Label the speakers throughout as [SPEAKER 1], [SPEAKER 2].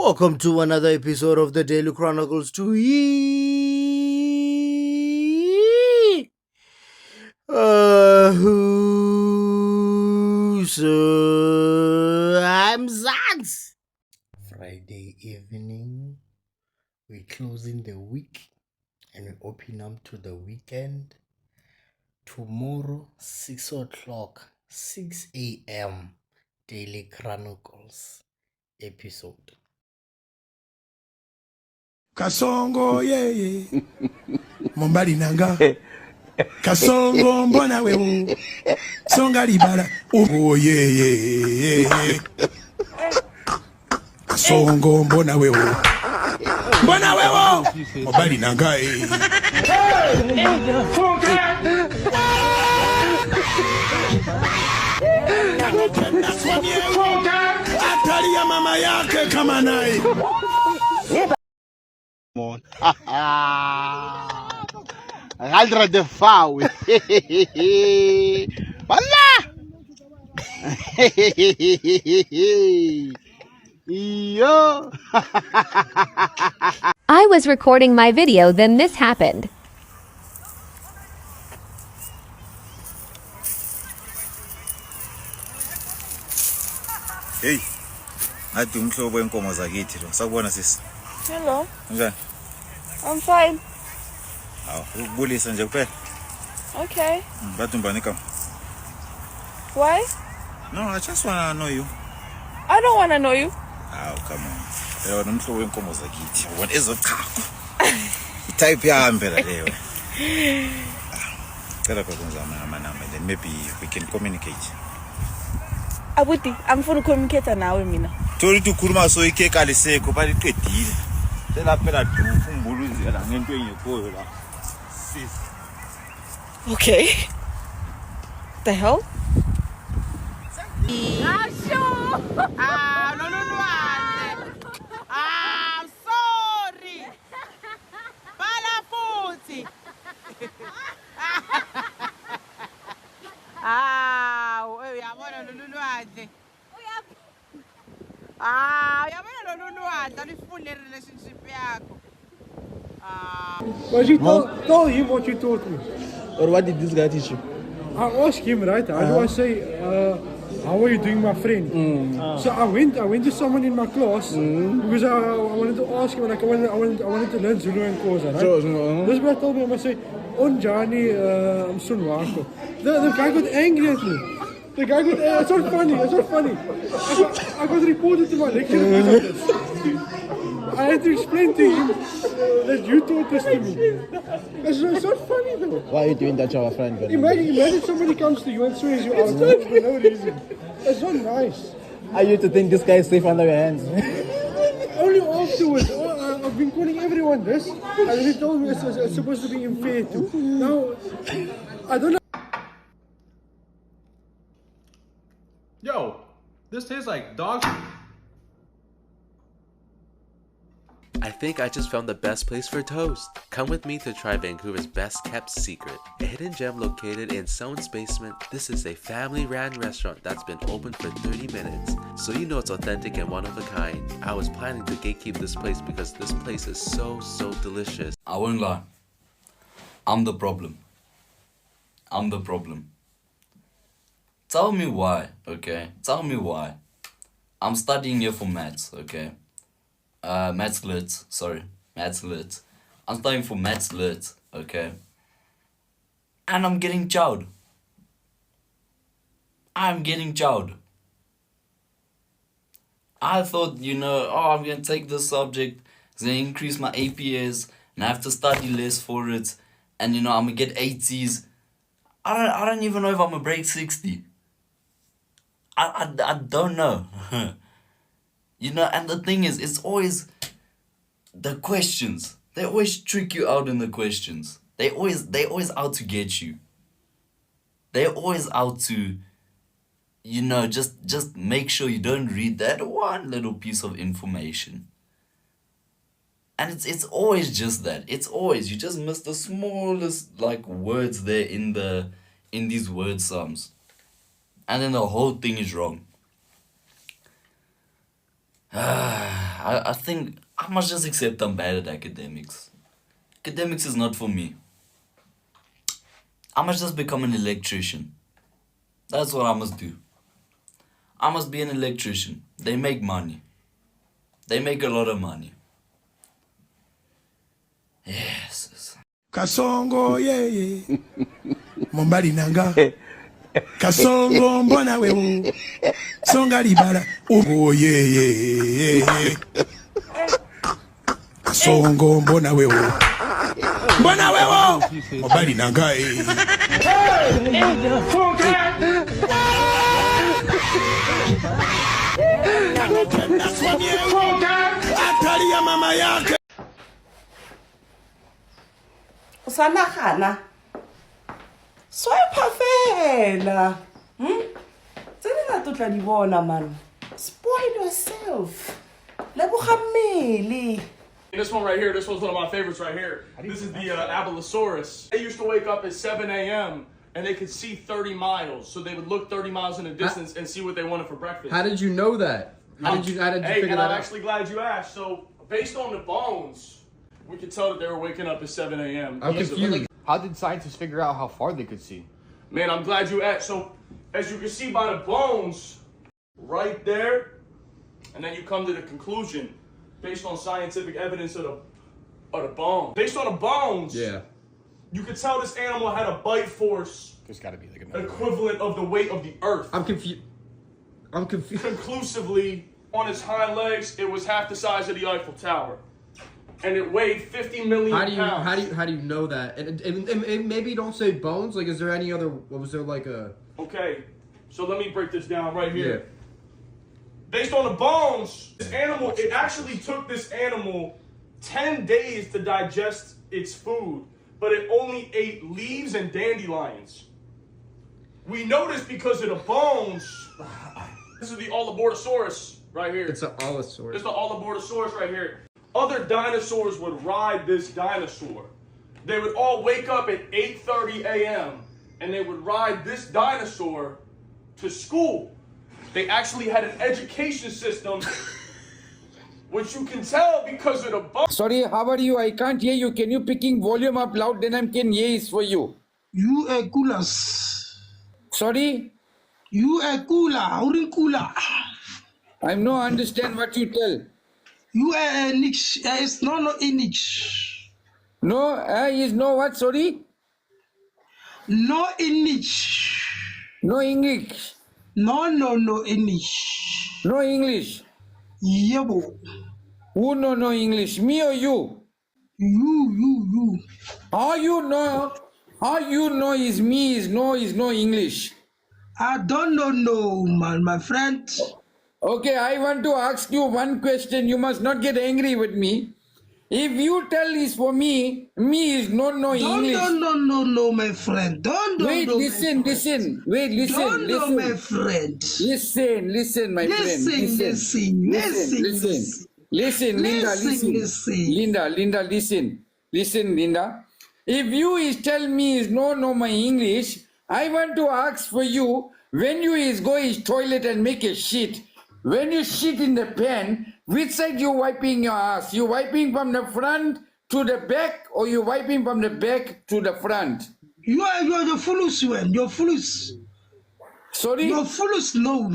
[SPEAKER 1] Welcome to another episode of the Daily Chronicles to I'm Zans. Friday evening, we're closing the week and we open up to the weekend. Tomorrow, 6 o'clock, 6 a.m. Daily Chronicles episode.
[SPEAKER 2] Kasongo ye Mombali nanga Kasongo mbona wewe Songa libala oh ye Kasongo mbona wewe Mombali nanga Atali ya mama yake kama naye
[SPEAKER 3] Galera de fau. Olha! Yo!
[SPEAKER 4] I was recording my video, then this happened.
[SPEAKER 5] Hey, athi umhlobo wenkomo zakithi lo. Sakubona sisi.
[SPEAKER 6] Hello.
[SPEAKER 5] Njani?
[SPEAKER 6] I'm fine.
[SPEAKER 5] Ukubulisa nje kuphela.
[SPEAKER 6] Okay.
[SPEAKER 5] Bathi umbani igama?
[SPEAKER 6] Why?
[SPEAKER 5] No, I just want to know you.
[SPEAKER 6] I don't want to know you.
[SPEAKER 5] Oh, come on. Yona umhlobo wenkomo zakithi. Ubona ezochago. Itype yami phela leyo. Cela kwenzama amanamba then maybe we can communicate.
[SPEAKER 6] Abuti, I'm for communicate nawe mina.
[SPEAKER 5] Tori tukhuluma so ikeke alisekho baliqedile. Phela phela dufu umbuluzela ngento engekhoyo la. Sis.
[SPEAKER 6] Okay. The hell?
[SPEAKER 7] I'm sorry. Balafuti. Uyabona lolu lwandle. Uyabona lolu lwandle alifuni relationship yakho.
[SPEAKER 8] But you tell him what you taught me.
[SPEAKER 9] Or what did this guy teach you?
[SPEAKER 8] I asked him, right? How do I say, how are you doing, my friend? So I went to someone in my class because I wanted to ask him, like I wanted to learn Zulu and Xhosa, right?
[SPEAKER 9] Sure.
[SPEAKER 8] This guy told me, I must say, Onjani, Sunwako. The guy got angry at me. The guy got, it's not funny. I got reported to my lecturer because of this. I had to explain to him that you taught this to me. It's not funny though.
[SPEAKER 9] Why are you doing that to our friend?
[SPEAKER 8] Imagine somebody comes to you and swears you out for no reason. It's not nice.
[SPEAKER 9] Are you to think this guy is safe under your hands?
[SPEAKER 8] Only afterwards. I've been calling everyone this, and he told me it's supposed to be unfair too. Now, I don't know.
[SPEAKER 10] Yo, this tastes like dog.
[SPEAKER 11] I think I just found the best place for toast. Come with me to try Vancouver's best kept secret. A hidden gem located in someone's basement. This is a family-ran restaurant that's been open for 30 minutes. So you know it's authentic and one of a kind. I was planning to gatekeep this place because this place is so delicious.
[SPEAKER 12] I won't lie. I'm the problem. Tell me why, okay? Tell me why. I'm studying here for maths, okay? Maths lit. I'm studying for maths lit, okay? And I'm getting chowed. I thought, I'm gonna take this subject, it's gonna increase my APS, and I have to study less for it, and I'm gonna get 80s. I don't even know if I'm gonna break 60. I don't know. And the thing is, it's always the questions. They always trick you out in the questions. They always out to get you. They're always out to, just make sure you don't read that one little piece of information. And it's always just that. It's always, you just miss the smallest words there in these word sums. And then the whole thing is wrong. I think I must just accept I'm bad at academics. Academics is not for me. I must just become an electrician. That's what I must do. I must be an electrician. They make money. They make a lot of money. Yes.
[SPEAKER 2] Kasongo ye Mombali nanga Kasongo mbona wewe Songa libala Oh ye Kasongo mbona wewe Mombali nanga Atari ya mama yake
[SPEAKER 6] Sana khana. Swipe fela. Tsena totla di bona man. Spoil yourself. Leboga mmele.
[SPEAKER 8] This one right here, this one's one of my favorites right here. This is the Abelisaurus. They used to wake up at 7 a.m. and they could see 30 miles. So they would look 30 miles in the distance and see what they wanted for breakfast.
[SPEAKER 10] How did you know that? How did you figure that out?
[SPEAKER 8] I'm actually glad you asked. So based on the bones, we could tell that they were waking up at 7 a.m.
[SPEAKER 10] I'm confused. How did scientists figure out how far they could see?
[SPEAKER 8] Man, I'm glad you asked. So as you can see by the bones, right there, and then you come to the conclusion based on scientific evidence of the bones. Based on the bones,
[SPEAKER 10] yeah,
[SPEAKER 8] you could tell this animal had a bite force.
[SPEAKER 10] There's got to be like
[SPEAKER 8] equivalent of the weight of the Earth.
[SPEAKER 10] I'm confused.
[SPEAKER 8] Conclusively, on its hind legs, it was half the size of the Eiffel Tower, and it weighed 50 million pounds.
[SPEAKER 10] How do you know that? And maybe don't say bones. Like, is there any other? Was there like a?
[SPEAKER 8] Okay, so let me break this down right here.
[SPEAKER 10] Yeah.
[SPEAKER 8] Based on the bones, this animal, it actually took this animal 10 days to digest its food, but it only ate leaves and dandelions. We know this because of the bones. This is the Allobortosaurus right here.
[SPEAKER 10] It's an Allosaurus.
[SPEAKER 8] It's the Allobortosaurus right here. Other dinosaurs would ride this dinosaur. They would all wake up at 8:30 a.m. and they would ride this dinosaur to school. They actually had an education system, which you can tell because of the bones.
[SPEAKER 13] Sorry, how are you? I can't hear you. Can you picking volume up loud? Then I can hear it for you.
[SPEAKER 2] You a coolers.
[SPEAKER 13] Sorry?
[SPEAKER 2] You a cooler. Howring cooler.
[SPEAKER 13] I no understand what you tell.
[SPEAKER 2] You a niche. It's no niche.
[SPEAKER 13] No, is no what? Sorry?
[SPEAKER 2] No niche.
[SPEAKER 13] No English.
[SPEAKER 2] No English.
[SPEAKER 13] No English.
[SPEAKER 2] Yeah, bo.
[SPEAKER 13] Who no English? Me or you?
[SPEAKER 2] You.
[SPEAKER 13] How you know? How you know is me is no English?
[SPEAKER 2] I don't know, man, my friend.
[SPEAKER 13] Okay, I want to ask you one question. You must not get angry with me. If you tell is for me is no English.
[SPEAKER 2] No, my friend.
[SPEAKER 13] Wait, listen. Wait, listen.
[SPEAKER 2] No, my friend.
[SPEAKER 13] Listen, my friend. Listen, Linda, listen. Listen, Linda. If you is tell me is no my English, I want to ask for you, when you is go is toilet and make a shit, when you shit in the pan, which side you wiping your ass? You wiping from the front to the back, or you wiping from the back to the front?
[SPEAKER 2] You are the foolish one. You're foolish.
[SPEAKER 13] Sorry?
[SPEAKER 2] You're foolish. No.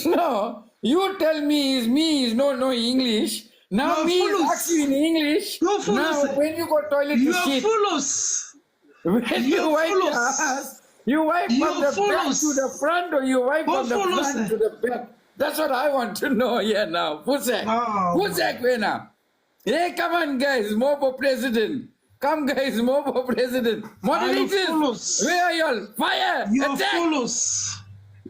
[SPEAKER 13] No. You tell me is no English. Now me ask you in English.
[SPEAKER 2] You're foolish.
[SPEAKER 13] Now when you go toilet to shit.
[SPEAKER 2] You're foolish.
[SPEAKER 13] When you wipe your ass, you wipe from the back to the front, or you wipe from the front to the back? That's what I want to know here now. Fusak. Fusak, where now? Hey, come on, guys. More for president. Come, guys. More for president. Moderators. Where are y'all? Fire.
[SPEAKER 2] You're
[SPEAKER 13] attack.
[SPEAKER 2] foolish.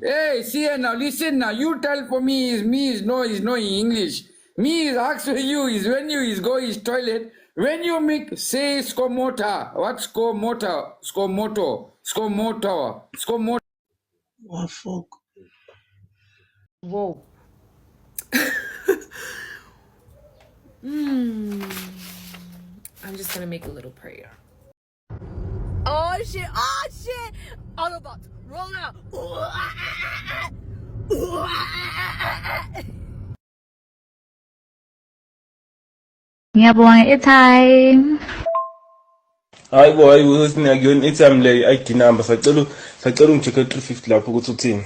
[SPEAKER 13] Hey, see here now. Listen now. You tell for me is no English. Me is ask for you is when you is go is toilet. When you make say scomota. What scomota? Scomoto.
[SPEAKER 2] Oh fuck.
[SPEAKER 6] Whoa.
[SPEAKER 14] I'm just gonna make a little prayer. Oh shit! Autobots, roll out!
[SPEAKER 15] Ngiyabonga airtime.
[SPEAKER 8] Hayi bo, hayi usina kuyona airtime le ID number sacela ungijeke 350 lapho ukuthi uthini.